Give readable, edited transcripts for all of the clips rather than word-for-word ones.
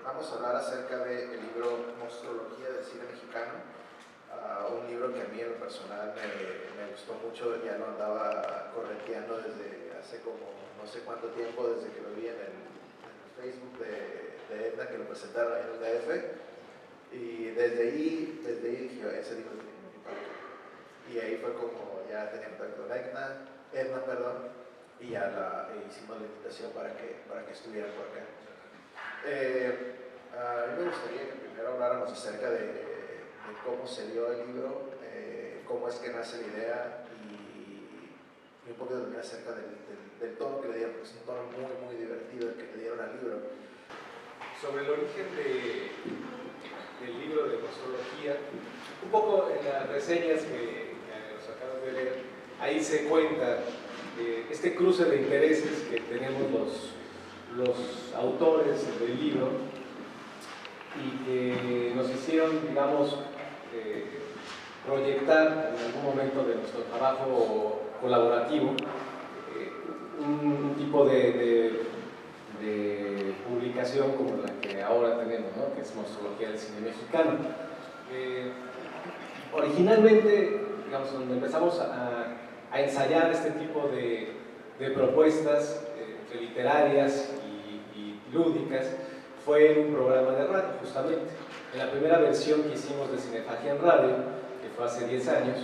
vamos a hablar acerca del libro Monstruología del cine mexicano, un libro que a mí en lo personal me gustó mucho, ya lo andaba correteando desde hace como no sé cuánto tiempo, desde que lo vi en el Facebook de Edna, que lo presentaron en el DF, y desde ahí dije, ese libro tiene que impacto. Y ahí fue como ya tenía contacto con Edna, y ya hicimos la invitación para que estuvieran por acá. A mí me gustaría que primero habláramos acerca de cómo se dio el libro, cómo es que nace la idea y un poco también acerca del tono que le dieron, porque es un tono muy, muy divertido el que le dieron al libro. Sobre el origen del libro de Monstruología, un poco en las reseñas que nos acabas de leer, ahí se cuenta este cruce de intereses que tenemos los autores del libro y que nos hicieron, digamos, proyectar en algún momento de nuestro trabajo colaborativo un tipo de publicación como la que ahora tenemos, ¿no? Que es Monstruología del cine mexicano. Originalmente, digamos, donde empezamos a ensayar este tipo de propuestas entre literarias y lúdicas, fue en un programa de radio, justamente. En la primera versión que hicimos de Cinefagia en Radio, que fue hace 10 años,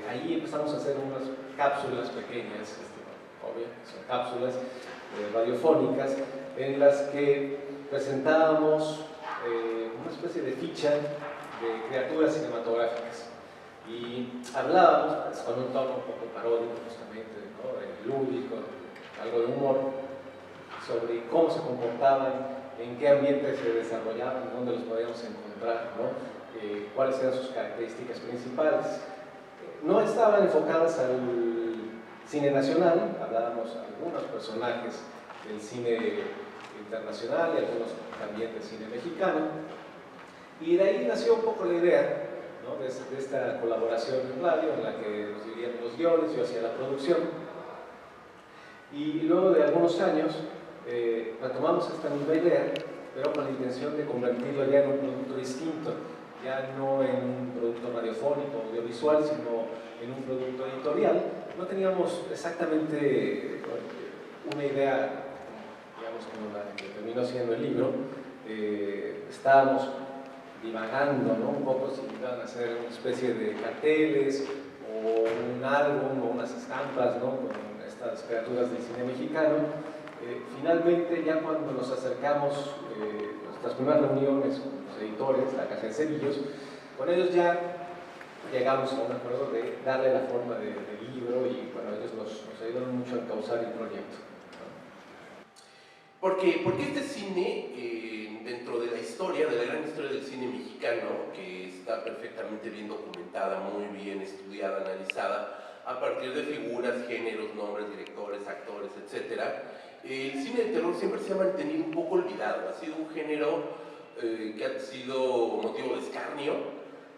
ahí empezamos a hacer unas cápsulas pequeñas, obvio, son cápsulas radiofónicas, en las que presentábamos una especie de ficha de criaturas cinematográficas y hablábamos, pues, con un tono un poco paródico justamente, ¿no? Lúdico, algo de humor, sobre cómo se comportaban, en qué ambientes se desarrollaban, dónde los podíamos encontrar, ¿no? Cuáles eran sus características principales. No estaban enfocadas al cine nacional, hablábamos de algunos personajes del cine internacional y algunos también del cine mexicano, y de ahí nació un poco la idea, ¿no? de esta colaboración en radio en la que nos dividían los guiones, yo hacía la producción, y luego de algunos años retomamos esta misma idea, pero con la intención de convertirlo ya en un producto distinto, ya no en un producto radiofónico, audiovisual, sino en un producto editorial. No teníamos exactamente una idea, digamos, como la que terminó siendo el libro. Estábamos divagando, ¿no? Un poco si iban a hacer una especie de carteles o un álbum o unas estampas, ¿no? Con estas criaturas del cine mexicano. Finalmente, ya cuando nos acercamos, nuestras primeras reuniones con los editores, la Casa de Cerillos, con ellos ya llegamos a un acuerdo de darle la forma de libro y bueno, ellos nos ayudaron mucho a encauzar el proyecto, ¿no? Porque este cine, dentro de la historia, de la gran historia del cine mexicano, que está perfectamente bien documentada, muy bien estudiada, analizada, a partir de figuras, géneros, nombres, directores, actores, etc., el cine de terror siempre se ha mantenido un poco olvidado. Ha sido un género que ha sido motivo de escarnio,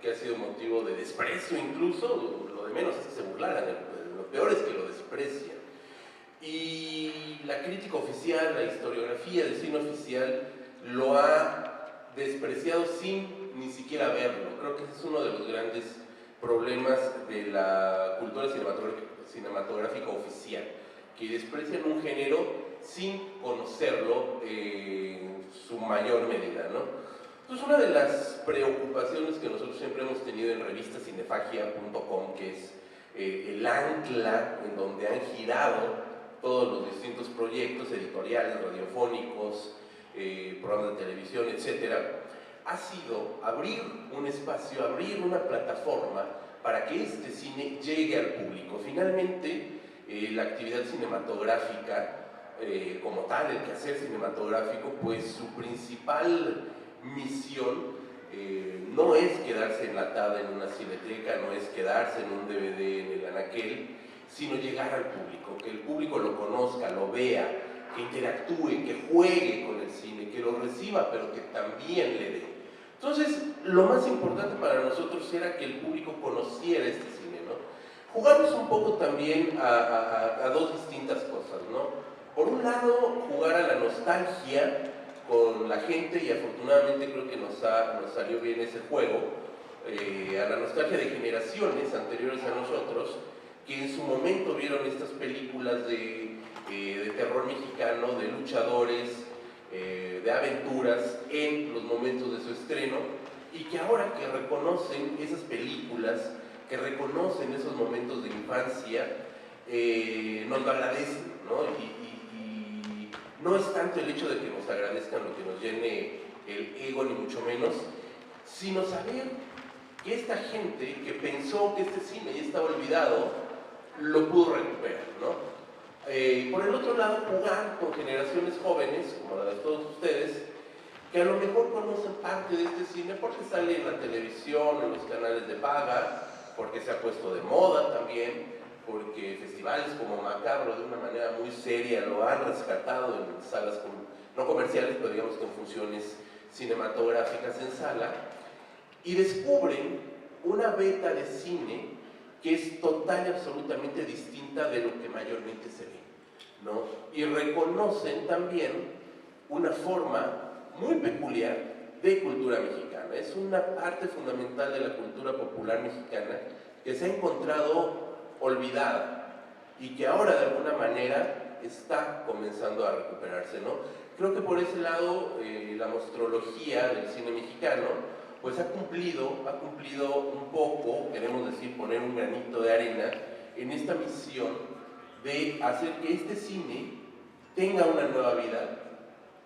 que ha sido motivo de desprecio incluso. Lo de menos es que se burlaran, lo peor es que lo desprecian. Y la crítica oficial, la historiografía del cine oficial lo ha despreciado sin ni siquiera verlo. Creo que ese es uno de los grandes problemas de la cultura cinematográfica oficial, que desprecian un género sin conocerlo en su mayor medida, ¿no? Entonces, una de las preocupaciones que nosotros siempre hemos tenido en revistacinefagia.com, que es el ancla en donde han girado todos los distintos proyectos editoriales, radiofónicos, programas de televisión, etc., ha sido abrir un espacio, abrir una plataforma para que este cine llegue al público. Finalmente, la actividad cinematográfica, como tal, el quehacer cinematográfico, pues su principal misión no es quedarse enlatada en una cineteca, no es quedarse en un DVD en el anaquel, sino llegar al público, que el público lo conozca, lo vea, que interactúe, que juegue con el cine, que lo reciba, pero que también le dé. Entonces, lo más importante para nosotros era que el público conociera este cine, ¿no? Jugamos un poco también a dos distintas cosas, ¿no? Por un lado, jugar a la nostalgia con la gente y afortunadamente creo que nos salió bien ese juego, a la nostalgia de generaciones anteriores a nosotros, que en su momento vieron estas películas de terror mexicano, de luchadores, de aventuras en los momentos de su estreno, y que ahora que reconocen esas películas, que reconocen esos momentos de infancia, nos lo agradecen, ¿no? Y no es tanto el hecho de que nos agradezcan lo que nos llene el ego, ni mucho menos, sino saber que esta gente que pensó que este cine ya estaba olvidado, lo pudo recuperar, ¿no? Por el otro lado, jugar con generaciones jóvenes, como la de todos ustedes, que a lo mejor conocen parte de este cine porque sale en la televisión, en los canales de paga, porque se ha puesto de moda también, porque festivales como Macabro de una manera muy seria lo han rescatado en salas no comerciales, pero digamos que en funciones cinematográficas en sala, y descubren una beta de cine que es total y absolutamente distinta de lo que mayormente se ve, ¿no? Y reconocen también una forma muy peculiar de cultura mexicana. Es una parte fundamental de la cultura popular mexicana que se ha encontrado olvidada y que ahora de alguna manera está comenzando a recuperarse, ¿no? Creo que por ese lado la mostrología del cine mexicano pues ha cumplido un poco, queremos decir, poner un granito de arena en esta misión de hacer que este cine tenga una nueva vida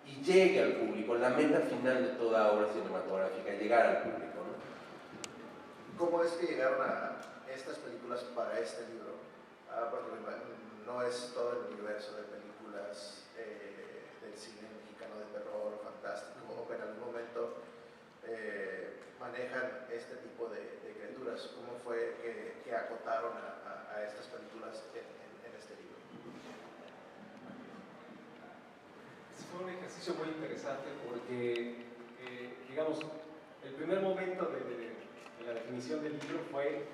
y llegue al público, la meta final de toda obra cinematográfica, llegar al público, ¿no? ¿Cómo es que llegaron a estas películas para este libro? Porque no es todo el universo de películas del cine mexicano de terror, fantástico, o que en algún momento manejan este tipo de criaturas. ¿Cómo fue que acotaron a estas películas en este libro? Fue un ejercicio muy interesante porque, digamos, el primer momento de la definición del libro fue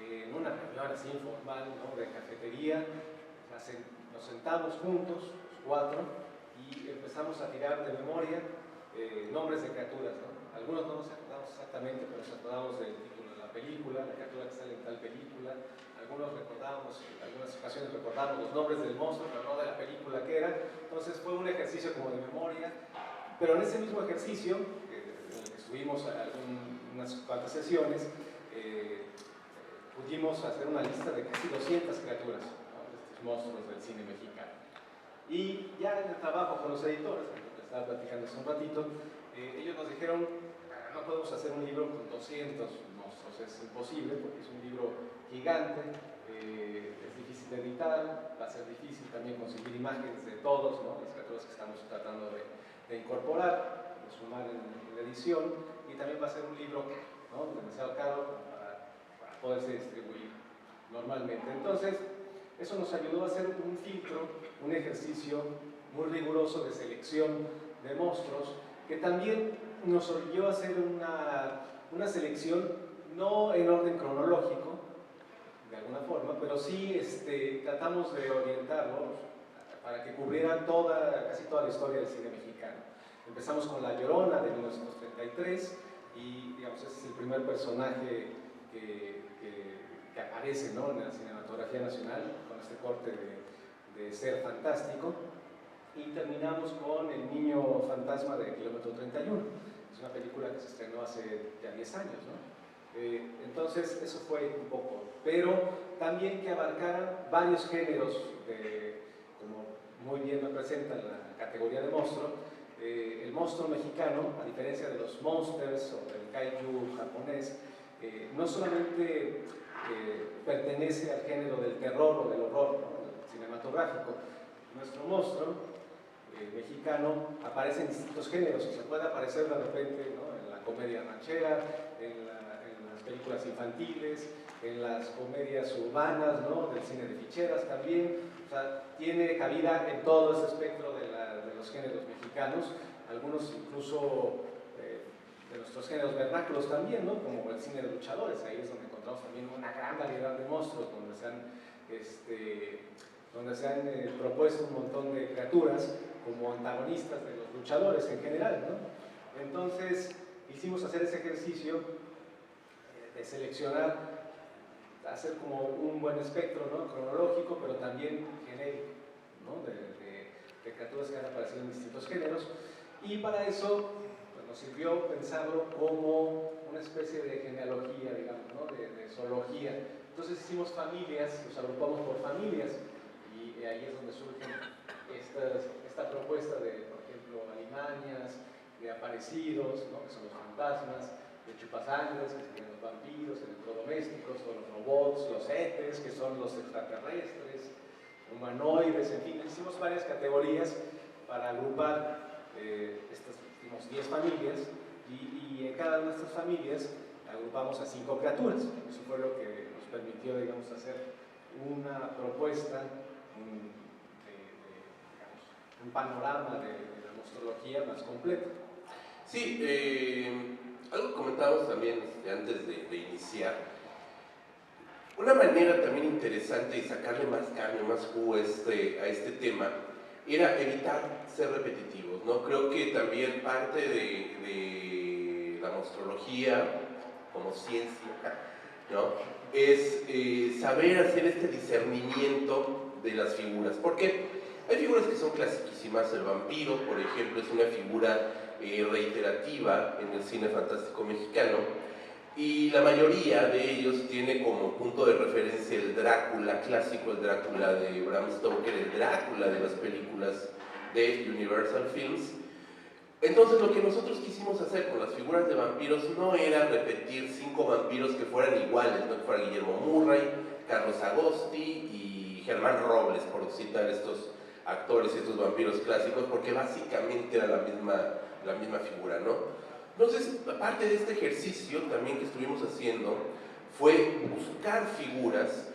en una reunión así informal, ¿no?, de cafetería. Nos sentamos juntos, los cuatro, y empezamos a tirar de memoria nombres de criaturas, ¿no? Algunos no nos acordamos exactamente, pero nos acordamos del título de la película, la criatura que sale en tal película. Algunos recordábamos, en algunas ocasiones recordábamos los nombres del monstruo, pero no de la película que era. Entonces fue un ejercicio como de memoria, pero en ese mismo ejercicio, en el que estuvimos unas cuantas sesiones, pudimos hacer una lista de casi 200 criaturas, ¿no?, de estos monstruos del cine mexicano. Y ya en el trabajo con los editores, que estaba platicando hace un ratito, ellos nos dijeron: no podemos hacer un libro con 200 monstruos, es imposible porque es un libro gigante, es difícil de editar, va a ser difícil también conseguir imágenes de todos, ¿no?, las criaturas que estamos tratando de incorporar, de sumar en la edición, y también va a ser un libro, ¿no?, demasiado caro para poderse distribuir normalmente. Entonces, eso nos ayudó a hacer un filtro, un ejercicio muy riguroso de selección de monstruos, que también nos orilló a hacer una selección no en orden cronológico, de alguna forma, pero sí tratamos de orientarlos para que cubrieran casi toda la historia del cine mexicano. Empezamos con La Llorona de 1933 y, digamos, ese es el primer personaje que aparece, ¿no?, en la cinematografía nacional, con este corte de ser fantástico. Y terminamos con El Niño Fantasma de Kilómetro 31. Es una película que se estrenó hace ya 10 años, ¿no? Entonces, eso fue un poco. Pero también que abarcaran varios géneros, como muy bien representa la categoría de monstruo. El monstruo mexicano, a diferencia de los monsters o del kaiju japonés, no solamente pertenece al género del terror o del horror, ¿no?, cinematográfico. Nuestro monstruo mexicano aparece en distintos géneros, o sea, puede aparecer de repente, ¿no?, en la comedia ranchera, en las películas infantiles, en las comedias urbanas, ¿no?, del cine de ficheras también. O sea, tiene cabida en todo ese espectro de los géneros mexicanos, algunos incluso de nuestros géneros vernáculos también, ¿no?, como el cine de luchadores. Ahí es donde encontramos también una gran variedad de monstruos, donde se han donde se han propuesto un montón de criaturas como antagonistas de los luchadores en general, ¿no? Entonces quisimos hacer ese ejercicio de seleccionar, hacer como un buen espectro, ¿no?, cronológico, pero también genérico, ¿no?, de criaturas que han aparecido en distintos géneros, y para eso pues, nos sirvió pensarlo como una especie de genealogía, digamos, ¿no?, de zoología. Entonces hicimos familias, los agrupamos por familias, y ahí es donde surge esta propuesta de, por ejemplo, alimañas, de aparecidos, ¿no?, que son los fantasmas, de chupasangres, que serían los vampiros, electrodomésticos, o los robots, los etes, que son los extraterrestres, humanoides, en fin, hicimos varias categorías para agrupar estas, digamos, 10 familias, y en cada una de estas familias agrupamos a 5 criaturas. Eso fue lo que nos permitió, digamos, hacer una propuesta, un panorama de la monstruología más completo. Sí, algo que comentábamos también antes de iniciar. Una manera también interesante de sacarle más carne, más jugo a este tema, era evitar ser repetitivos, ¿no? Creo que también parte de la monstruología como ciencia, ¿no?, es saber hacer este discernimiento de las figuras. ¿Por qué? Hay figuras que son clasiquísimas. El vampiro, por ejemplo, es una figura reiterativa en el cine fantástico mexicano, y la mayoría de ellos tiene como punto de referencia el Drácula clásico, el Drácula de Bram Stoker, el Drácula de las películas de Universal Films. Entonces lo que nosotros quisimos hacer con las figuras de vampiros no era repetir 5 vampiros que fueran iguales, no que fuera Guillermo Murray, Carlos Agosti y Germán Robles, por citar estos actores y estos vampiros clásicos, porque básicamente era la misma figura, ¿no? Entonces, aparte de este ejercicio también que estuvimos haciendo, fue buscar figuras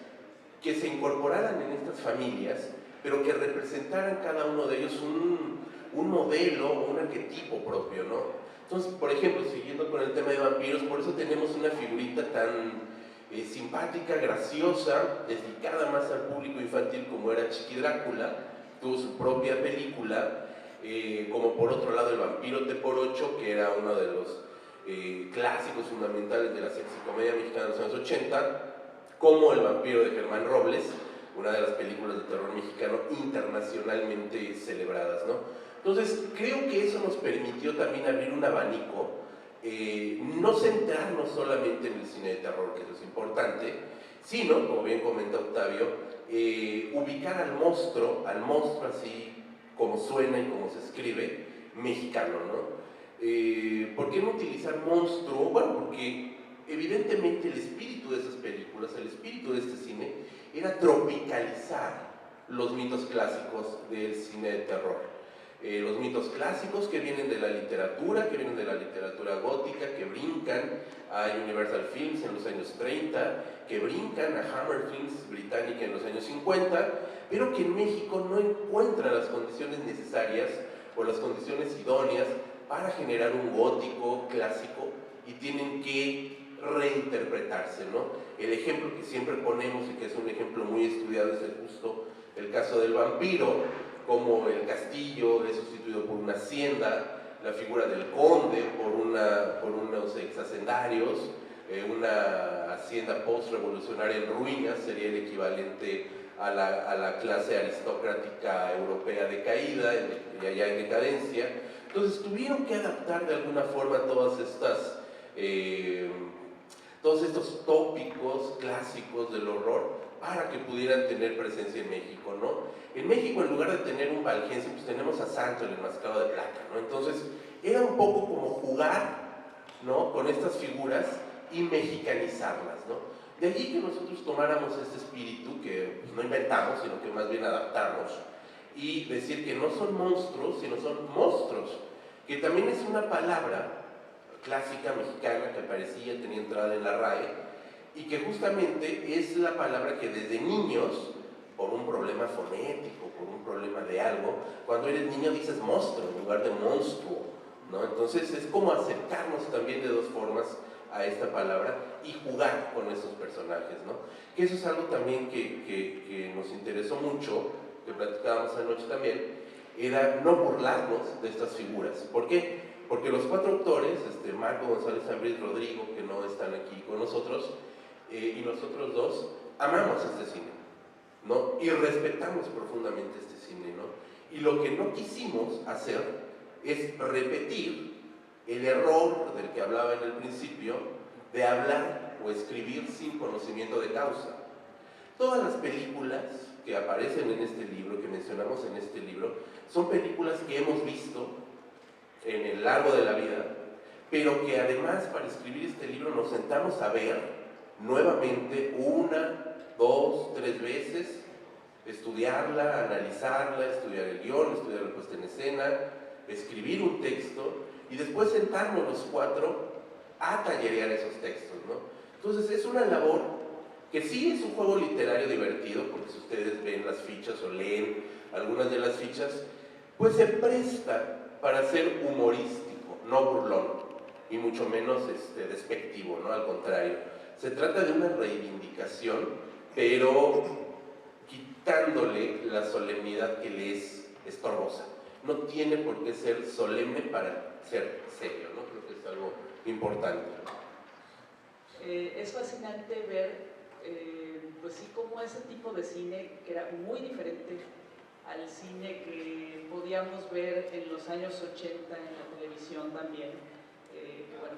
que se incorporaran en estas familias, pero que representaran cada uno de ellos un modelo, un arquetipo propio, ¿no? Entonces, por ejemplo, siguiendo con el tema de vampiros, por eso tenemos una figurita tan simpática, graciosa, dedicada más al público infantil como era Chiqui Drácula, tuvo su propia película, como por otro lado el vampiro T-8, que era uno de los clásicos fundamentales de la sexicomedia mexicana de los años 80, como El vampiro de Germán Robles, una de las películas de terror mexicano internacionalmente celebradas, ¿no? Entonces, creo que eso nos permitió también abrir un abanico, no centrarnos solamente en el cine de terror, que eso es importante, sino, como bien comenta Octavio, ubicar al monstruo así como suena y como se escribe, mexicano, ¿no? ¿Por qué no utilizar monstruo? Bueno, porque evidentemente el espíritu de esas películas, el espíritu de este cine, era tropicalizar los mitos clásicos del cine de terror. Los mitos clásicos que vienen de la literatura, gótica, que brincan a Universal Films en los años 30, que brincan a Hammer Films británica en los años 50, pero que en México no encuentran las condiciones necesarias o las condiciones idóneas para generar un gótico clásico, y tienen que reinterpretarse, ¿no? El ejemplo que siempre ponemos, y que es un ejemplo muy estudiado, es justo el caso del vampiro, como el castillo es sustituido por una hacienda, la figura del conde por unos exhacendarios, una hacienda post-revolucionaria en ruinas sería el equivalente a la clase aristocrática europea decaída y allá en decadencia. Entonces tuvieron que adaptar de alguna forma todos estos tópicos clásicos del horror para que pudieran tener presencia en México, ¿no? En México, en lugar de tener un valgense, pues tenemos a Santo, el enmascarado de plata, ¿no? Entonces era un poco como jugar, ¿no?, con estas figuras y mexicanizarlas, ¿no? De allí que nosotros tomáramos este espíritu, que pues, no inventamos, sino que más bien adaptamos, y decir que no son monstruos, sino son monstruos, que también es una palabra clásica mexicana que aparecía, tenía entrada en la RAE, y que justamente es la palabra que desde niños, por un problema fonético, por un problema de algo, cuando eres niño dices monstruo en lugar de monstruo, ¿no? Entonces es como acercarnos también de dos formas a esta palabra y jugar con esos personajes, ¿no? Que eso es algo también que nos interesó mucho, que platicábamos anoche también, era no burlarnos de estas figuras. ¿Por qué? Porque los cuatro autores, Marco González Ambriz, Rodrigo, que no están aquí con nosotros, y nosotros dos, amamos este cine, ¿no? Y respetamos profundamente este cine, ¿no? Y lo que no quisimos hacer es repetir el error del que hablaba en el principio, de hablar o escribir sin conocimiento de causa. Todas las películas que aparecen en este libro, que mencionamos en este libro, son películas que hemos visto en el largo de la vida, pero que además para escribir este libro nos sentamos a ver nuevamente 1, 2, 3 veces, estudiarla, analizarla, estudiar el guión, estudiar la puesta en escena, escribir un texto y después sentarnos los cuatro a tallerear esos textos, ¿no? Entonces es una labor que sí es un juego literario divertido, porque si ustedes ven las fichas o leen algunas de las fichas, pues se presta para ser humorístico, no burlón, y mucho menos despectivo, ¿no? Al contrario, se trata de una reivindicación, pero quitándole la solemnidad que le es estorbosa. No tiene por qué ser solemne para ser serio, ¿no? Creo que es algo importante. Es fascinante ver, pues sí, cómo ese tipo de cine, que era muy diferente al cine que podíamos ver en los años 80 en la televisión también, que bueno,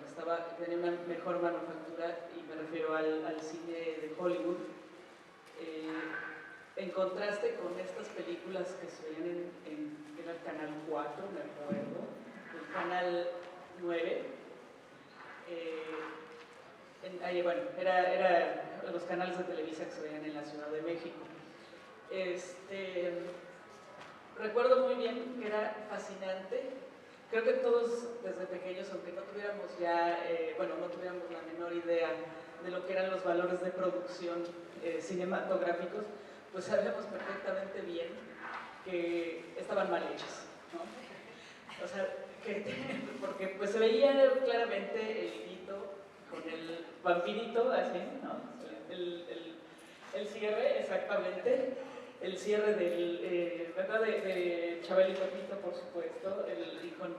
que tenía una mejor manufactura, y me refiero al cine de Hollywood, en contraste con estas películas que se veían era el Canal 4, me acuerdo, el Canal 9, bueno, era los canales de Televisa que se veían en la Ciudad de México. Recuerdo muy bien que era fascinante. Creo que todos desde pequeños, aunque no tuviéramos no tuviéramos la menor idea de lo que eran los valores de producción cinematográficos, pues sabíamos perfectamente bien que estaban mal hechas, ¿no? O sea, porque pues se veía claramente el grito con el vampirito así, ¿no? El cierre, exactamente, el cierre del, ¿verdad? De Chabelo y Pepito, por supuesto, y con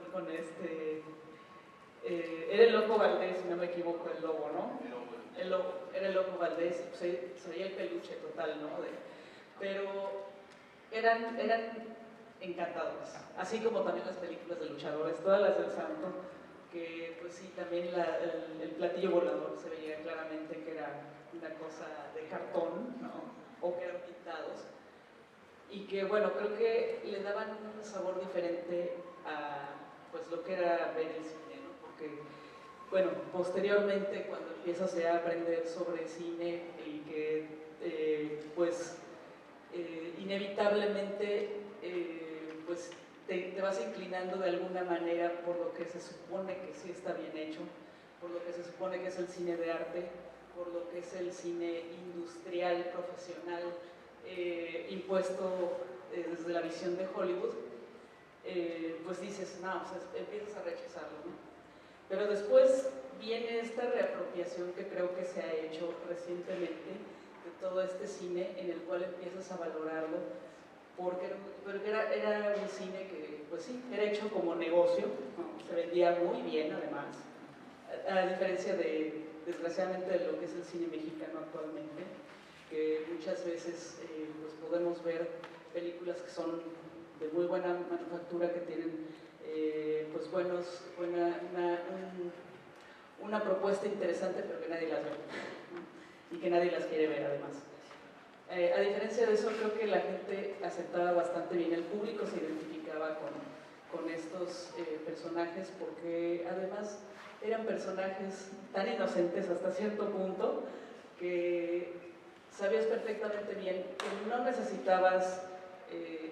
era el Loco Valdés, si no me equivoco, el lobo, ¿no? El lobo, era el Loco Valdés, pues, se veía el peluche total, ¿no? Pero eran encantadores, así como también las películas de luchadores, todas las del Santo, que pues sí, también el platillo volador se veía claramente que era una cosa de cartón, ¿no? O que eran pintados, y que bueno, creo que le daban un sabor diferente a pues lo que era ver el cine, ¿no? Porque bueno, posteriormente cuando empiezas a aprender sobre cine y que inevitablemente pues te vas inclinando de alguna manera por lo que se supone que sí está bien hecho, por lo que se supone que es el cine de arte, por lo que es el cine industrial, profesional, impuesto desde la visión de Hollywood, pues dices, no, o sea, empiezas a rechazarlo, ¿no? Pero después viene esta reapropiación que creo que se ha hecho recientemente de todo este cine, en el cual empiezas a valorarlo, porque era un cine que, pues sí, era hecho como negocio, ¿no? Se vendía muy bien además, a diferencia desgraciadamente, de lo que es el cine mexicano actualmente, que muchas veces pues podemos ver películas que son de muy buena manufactura, que tienen pues una propuesta interesante, pero que nadie las ve, ¿no? Y que nadie las quiere ver además. A diferencia de eso, creo que la gente aceptaba bastante bien, el público se identificaba con estos personajes, porque además eran personajes tan inocentes hasta cierto punto que sabías perfectamente bien que no necesitabas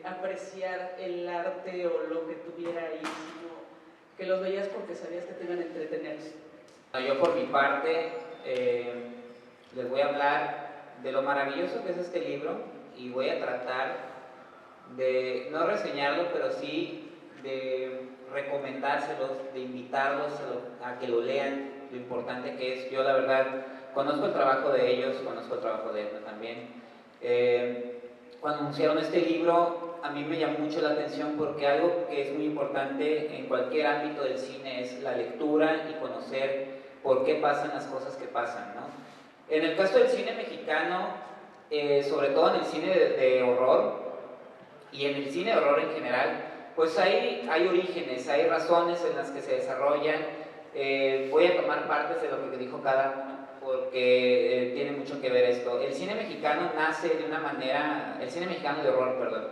apreciar el arte o lo que tuviera ahí, sino que los veías porque sabías que te iban a entretener. Yo por mi parte les voy a hablar de lo maravilloso que es este libro, y voy a tratar de no reseñarlo, pero sí de recomendárselos, de invitarlos a que lo lean, lo importante que es. Yo la verdad conozco el trabajo de ellos, conozco el trabajo de Edna también. Cuando anunciaron este libro, a mí me llamó mucho la atención porque algo que es muy importante en cualquier ámbito del cine es la lectura y conocer por qué pasan las cosas que pasan, ¿no? En el caso del cine mexicano, sobre todo en el cine de horror y en el cine de horror en general, pues hay orígenes, hay razones en las que se desarrollan. Voy a tomar partes de lo que dijo cada uno porque tiene mucho que ver esto. El cine mexicano nace de una manera, el cine mexicano de horror, perdón.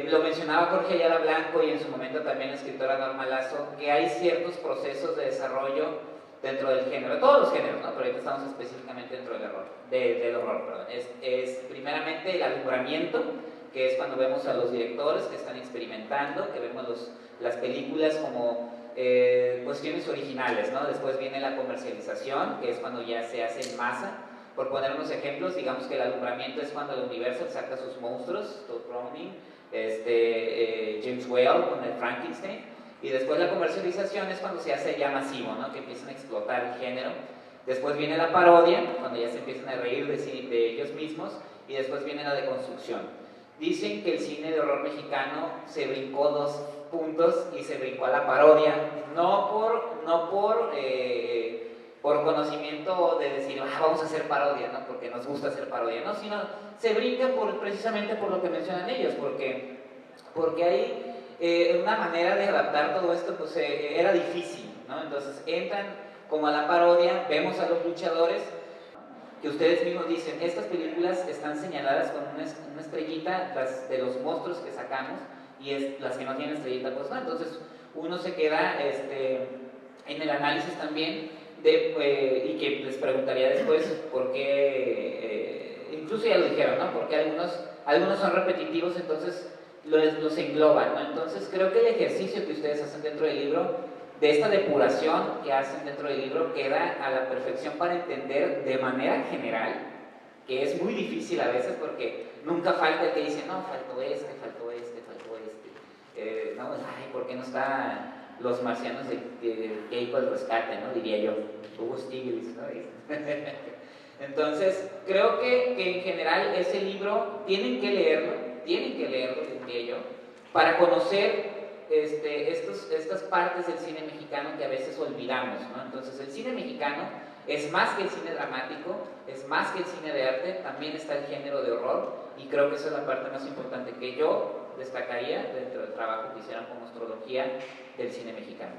Lo mencionaba Jorge Ayala Blanco y en su momento también la escritora Norma Lazo, que hay ciertos procesos de desarrollo dentro del género, de todos los géneros, ¿no? Pero ahorita estamos específicamente dentro del horror, perdón. Es primeramente el alumbramiento, que es cuando vemos a los directores que están experimentando, que vemos las películas como cuestiones originales, ¿no? Después viene la comercialización, que es cuando ya se hace en masa. Por poner unos ejemplos, digamos que el alumbramiento es cuando el Universal saca sus monstruos, Todd Browning, James Whale con el Frankenstein, y después la comercialización es cuando se hace ya masivo, ¿no? Que empiezan a explotar el género. Después viene la parodia, cuando ya se empiezan a reír de ellos mismos, y después viene la deconstrucción. Dicen que el cine de horror mexicano se brincó 2 puntos y se brincó a la parodia, no por conocimiento de decir, vamos a hacer parodia, ¿no? Porque nos gusta hacer parodia, no, sino se brinca precisamente por lo que mencionan ellos, porque hay una manera de adaptar todo esto, pues era difícil, ¿no? Entonces entran como a la parodia, vemos a los luchadores, que ustedes mismos dicen, estas películas están señaladas con una estrellita, las de los monstruos que sacamos, y las que no tienen estrellita, pues no. Entonces uno se queda en el análisis también, y que les preguntaría después por qué, incluso ya lo dijeron, ¿no? Porque algunos son repetitivos, entonces los engloban, ¿no? Entonces creo que el ejercicio que ustedes hacen dentro del libro, de esta depuración que hacen dentro del libro, queda a la perfección para entender de manera general, que es muy difícil a veces porque nunca falta el que dice, no, faltó este, no, ay, ¿por qué no están los marcianos de Keiko el rescate, ¿no? Diría yo, Hugo Stiglitz, ¿no? Entonces, creo que en general ese libro tienen que leerlo, diría yo, para conocer estas partes del cine mexicano que a veces olvidamos, ¿no? Entonces, el cine mexicano es más que el cine dramático, es más que el cine de arte, también está el género de horror, y creo que esa es la parte más importante que yo destacaría dentro del trabajo que hicieron como astrología del cine mexicano.